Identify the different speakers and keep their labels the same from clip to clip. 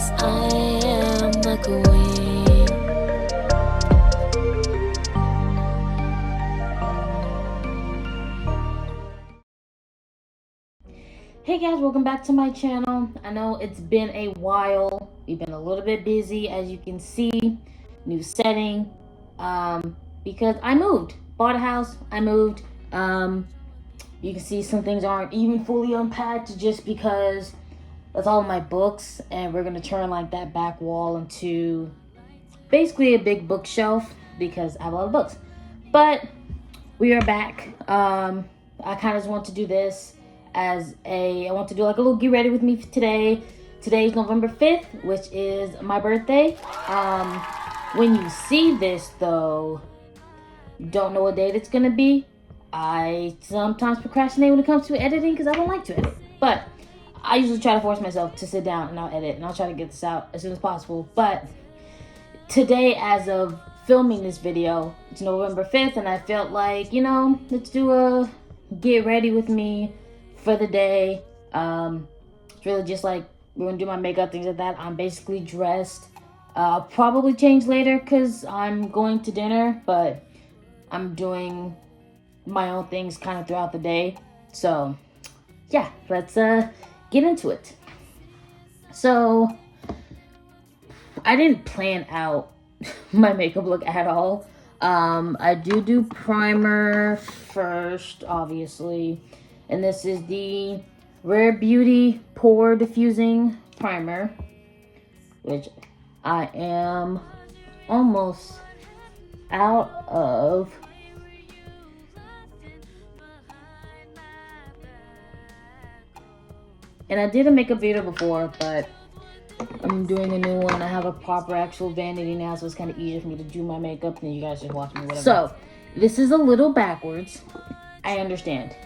Speaker 1: 'cause I am the queen.
Speaker 2: Hey guys, welcome back to my channel. I know it's been a while. We've been a little bit busy, as you can see. New setting, because I moved, bought a house, I moved. You can see some things aren't even fully unpacked just because that's all my books, and we're gonna turn like that back wall into basically a big bookshelf because I have a lot of books. But we are back. I kind of just want to do this as I want to do like a little get ready with me for today. Today's November 5th, which is my birthday. When you see this though, don't know what date it's gonna be. I sometimes procrastinate when it comes to editing because I don't like to edit. But I usually try to force myself to sit down and I'll edit and I'll try to get this out as soon as possible. But today, as of filming this video, it's November 5th, and I felt like, let's do a get ready with me for the day. It's really just like we're gonna do my makeup, things like that. I'm basically dressed. I'll probably change later because I'm going to dinner, but I'm doing my own things kind of throughout the day. So yeah, let's get into it. So I didn't plan out my makeup look at all. I do primer first, obviously. And this is the Rare Beauty Pore Diffusing Primer, which I am almost out of. And I did a makeup video before, but I'm doing a new one. I have a proper actual vanity now, so it's kind of easier for me to do my makeup than you guys just watch me, whatever. So, this is a little backwards. I understand.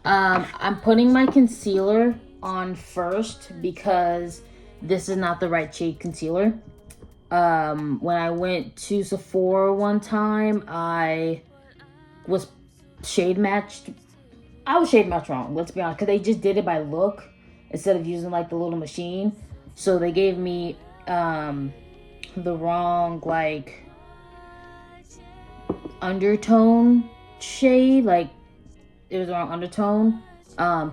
Speaker 2: I'm putting my concealer on first because this is not the right shade concealer. When I went to Sephora one time, I was shade matched. I was shade matched wrong, let's be honest, because they just did it by look instead of using like the little machine. So they gave me the wrong like undertone shade, like it was the wrong undertone.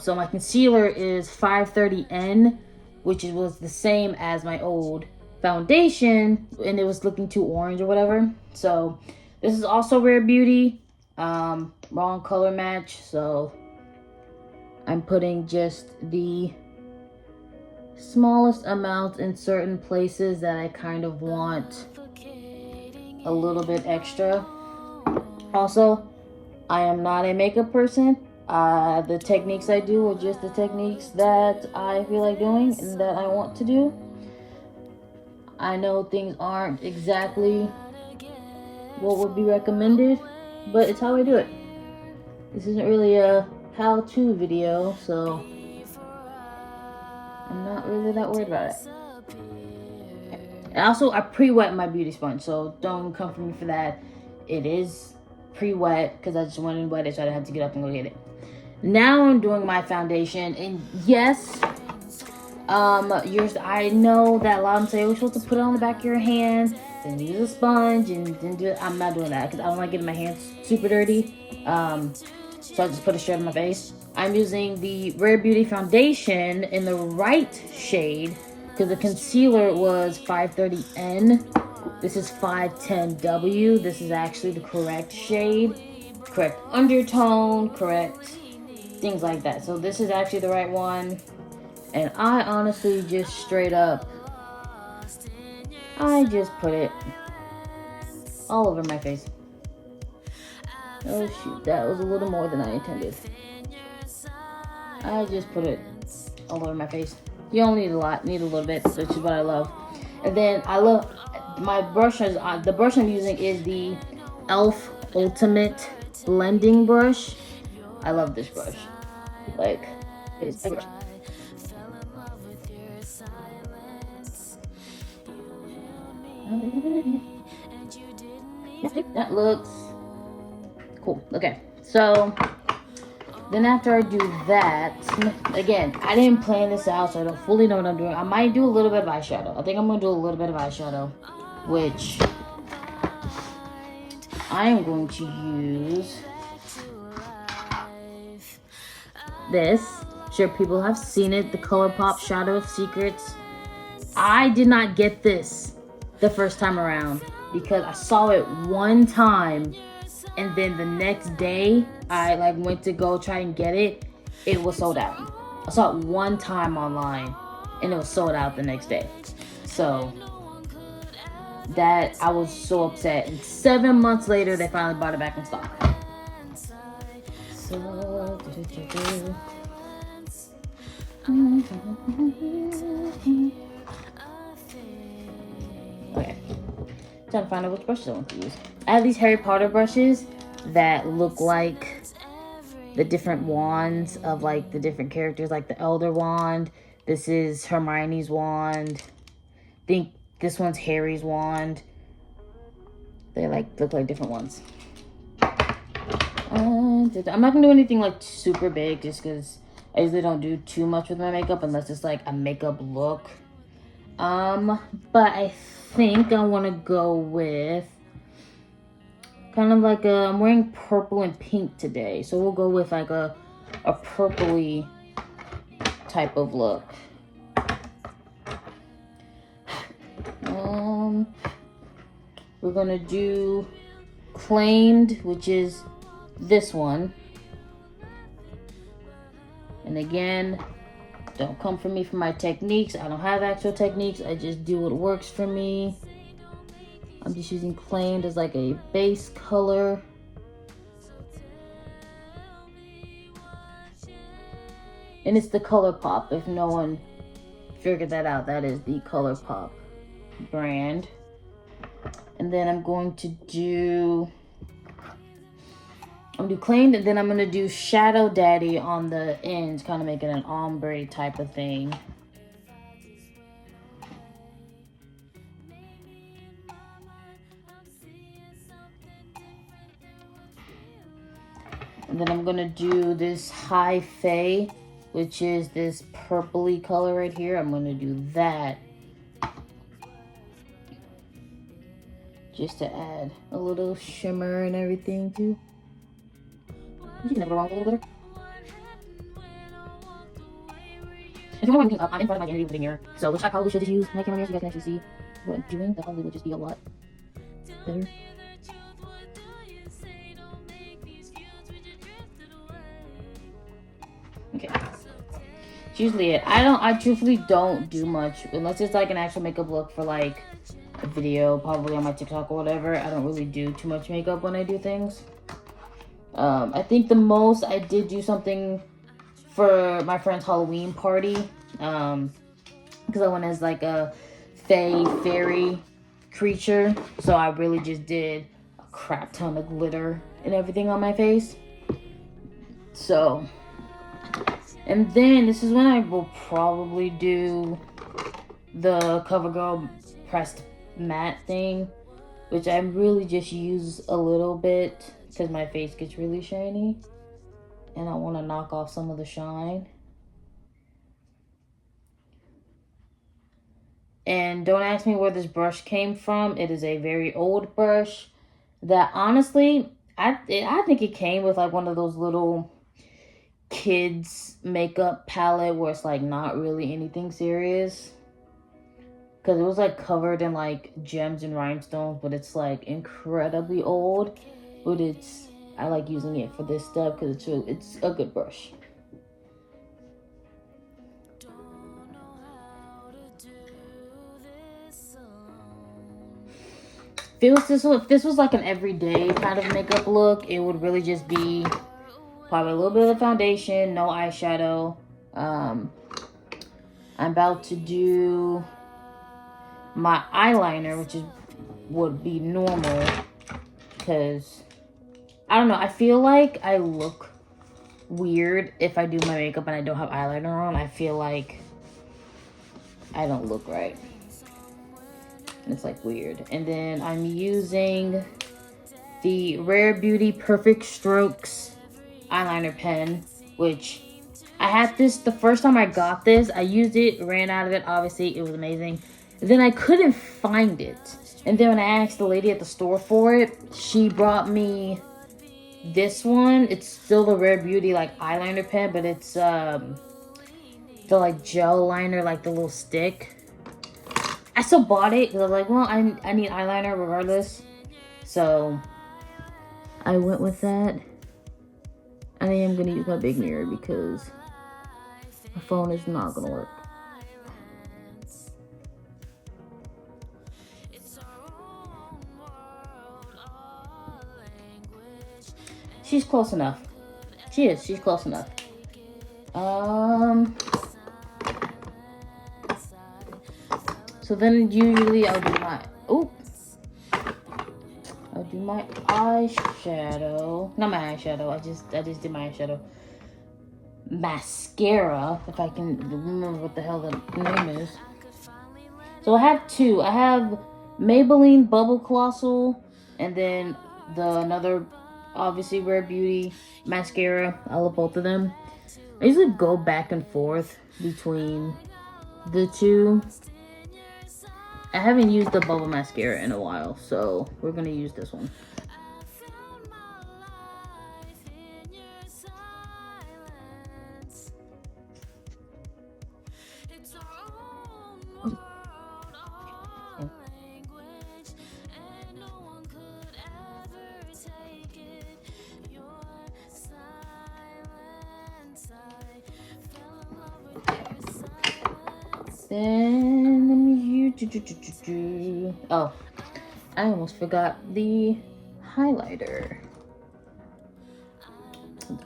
Speaker 2: So my concealer is 530N, which was the same as my old foundation, and it was looking too orange or whatever. So this is also Rare Beauty, wrong color match. So I'm putting just the smallest amounts in certain places that I kind of want a little bit extra. Also, I am not a makeup person. The techniques I do are just the techniques that I feel like doing and that I want to do. I know things aren't exactly what would be recommended, but it's how I do it. This isn't really a how-to video, so I'm not really that worried about it. And also, I pre-wet my beauty sponge, so don't come for me for that. It is pre-wet because I just went and wet it, so I didn't have to get up and go get it. Now I'm doing my foundation, and yes, I know that a lot of them say you're supposed to put it on the back of your hand, then use a sponge, and then do it. I'm not doing that because I don't like getting my hands super dirty. So I just put it straight on my face. I'm using the Rare Beauty foundation in the right shade because the concealer was 530N. This is 510W. This is actually the correct shade, correct undertone, correct things like that. So this is actually the right one. And I honestly just straight up, I just put it all over my face. Oh shoot, that was a little more than I intended. I just put it all over my face. You don't need a lot, need a little bit, which is what I love. And then I love my brush. The brush I'm using is the e.l.f. Ultimate Blending Brush. I love this brush. Like, it's a brush. That looks cool. Okay, so Then after I do that, again, I didn't plan this out, so I don't fully know what I'm doing. I might do a little bit of eyeshadow. I think I'm going to do a little bit of eyeshadow, which I am going to use this. Sure, people have seen it, the ColourPop Shadow of Secrets. I did not get this the first time around because I saw it one time, and then the next day I like went to go try and get it. It was sold out. I saw it one time online and it was sold out the next day. So that I was so upset. And 7 months later they finally brought it back in stock. So okay. Trying to find out which brushes I want to use. I have these Harry Potter brushes that look like the different wands of like the different characters, like the Elder Wand. This is Hermione's wand. I think this one's Harry's wand. They like look like different ones. I'm not gonna do anything like super big just because I usually don't do too much with my makeup unless it's like a makeup look. But I think I want to go with kind of like I'm wearing purple and pink today, so we'll go with like a purpley type of look. We're gonna do Claimed, which is this one. And again, don't come for me for my techniques. I don't have actual techniques. I just do what works for me. I'm just using Claimed as like a base color. And it's the ColourPop. If no one figured that out, that is the ColourPop brand. And then I'm going to do Claimed, and then I'm going to do Shadow Daddy on the ends, kind of making an ombre type of thing. And then I'm going to do this High Fae, which is this purpley color right here. I'm going to do that just to add a little shimmer and everything too. You can never go wrong with a little glitter. If you want to up, I'm in front of my vanity with a mirror, so which I probably should just use my camera mirror so you guys can actually see what I'm doing. That probably would just be a lot better. Okay. It's usually it. I truthfully don't do much unless it's like an actual makeup look for like a video, probably on my TikTok or whatever. I don't really do too much makeup when I do things. I think the most I did do something for my friend's Halloween party, because I went as like a fairy creature, so I really just did a crap ton of glitter and everything on my face. So, and then this is when I will probably do the CoverGirl pressed matte thing, which I really just use a little bit because my face gets really shiny and I want to knock off some of the shine. And don't ask me where this brush came from. It is a very old brush that honestly, I think it came with like one of those little kids makeup palette where it's like not really anything serious. Because it was like covered in like gems and rhinestones, but it's like incredibly old. But I like using it for this stuff because it's a good brush. If this was like an everyday kind of makeup look, it would really just be probably a little bit of foundation, no eyeshadow. I'm about to do my eyeliner, which would be normal because I don't know, I feel like I look weird if I do my makeup and I don't have eyeliner on. I feel like I don't look right. And it's like weird. And then I'm using the Rare Beauty Perfect Strokes eyeliner pen. which I had this the first time I got this. I used it, ran out of it. Obviously, it was amazing. Then I couldn't find it. And then when I asked the lady at the store for it, she brought me this one. It's still the Rare Beauty like eyeliner pen, but it's the like gel liner, like the little stick. I still bought it because I was like, well, I need eyeliner regardless. So I went with that. And I am going to use my big mirror because my phone is not going to work. She's close enough. She is. She's close enough. So then usually I'll do my... Oop. I'll do my eyeshadow. Not my eyeshadow. I just did my eyeshadow. Mascara, if I can remember what the hell the name is. So I have two. I have Maybelline Bubble Colossal, and then another, obviously, Rare Beauty mascara. I love both of them. I usually go back and forth between the two. I haven't used the bubble mascara in a while, so we're gonna use this one. Then oh, I almost forgot the highlighter.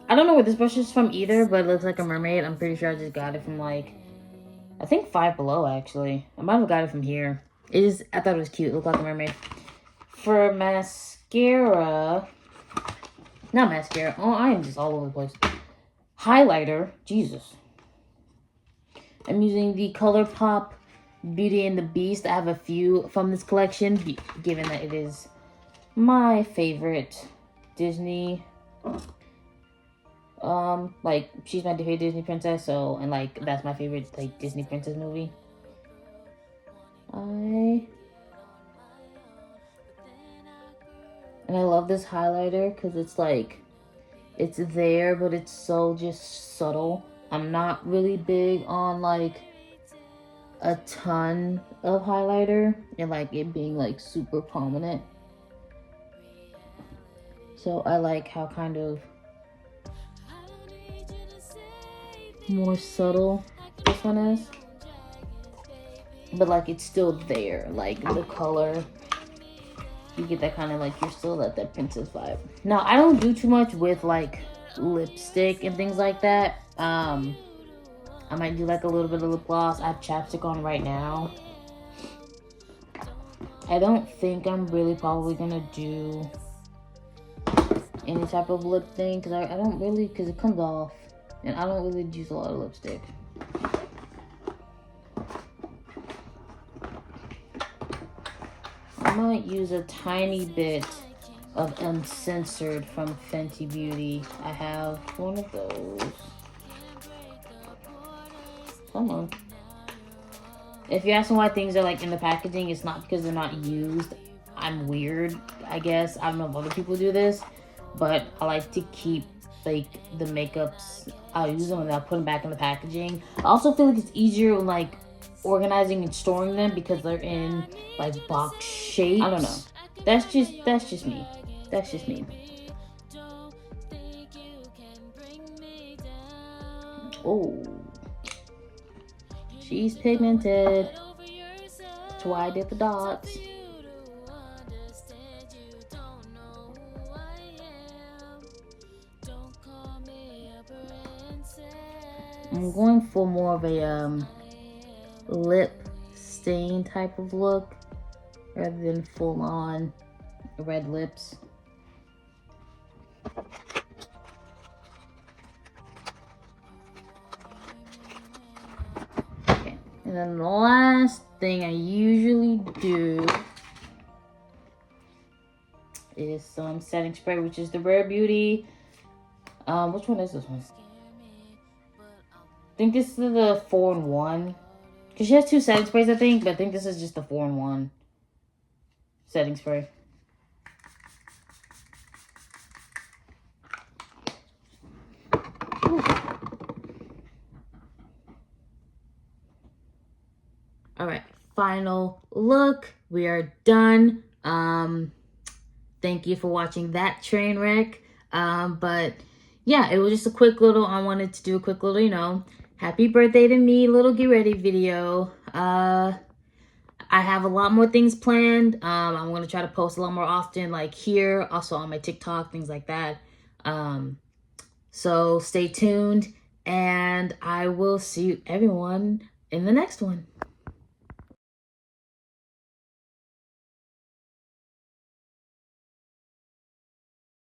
Speaker 2: I don't know where this brush is from either, but it looks like a mermaid. I'm pretty sure I just got it from like, I think Five Below actually. I might have got it from here. I thought it was cute. It looked like a mermaid. For mascara, not mascara. Oh, I am just all over the place. Highlighter, Jesus. I'm using the ColourPop Beauty and the Beast. I have a few from this collection, given that it is my favorite Disney. Like, she's my favorite Disney princess, so, and like, that's my favorite, like, Disney princess movie. And I love this highlighter because it's like, it's there, but it's so just subtle. I'm not really big on like a ton of highlighter and like it being like super prominent. So I like how kind of more subtle this one is. But like it's still there, like the color. You get that kind of like, you're still at that princess vibe. Now, I don't do too much with like lipstick and things like that. I might do like a little bit of lip gloss. I have chapstick on right now. I don't think I'm really probably gonna do any type of lip thing because I don't really, because it comes off and I don't really use a lot of lipstick. I might use a tiny bit of Uncensored from Fenty Beauty. I have one of those. Come on. If you're asking why things are like in the packaging, it's not because they're not used. I'm weird, I guess. I don't know if other people do this, but I like to keep like the makeups. I'll use them and I'll put them back in the packaging. I also feel like it's easier when like organizing and storing them because they're in like box shapes. I don't know. That's just me. That's just me. Oh, she's pigmented. That's why I did the dots. I'm going for more of a lip stain type of look rather than full on red lips. Okay, and then the last thing I usually do is some setting spray, which is the Rare Beauty. Which one is this one? think this is the 4-in-1. Because she has 2 setting sprays, I think. But I think this is just the 4-in-1 setting spray. All right, final look. We are done. Thank you for watching that train wreck. But yeah, it was just a quick little, I wanted to do a quick little, you know, happy birthday to me, little get ready video. I have a lot more things planned. I'm going to try to post a lot more often, like here, also on my TikTok, things like that. So stay tuned, and I will see everyone in the next one.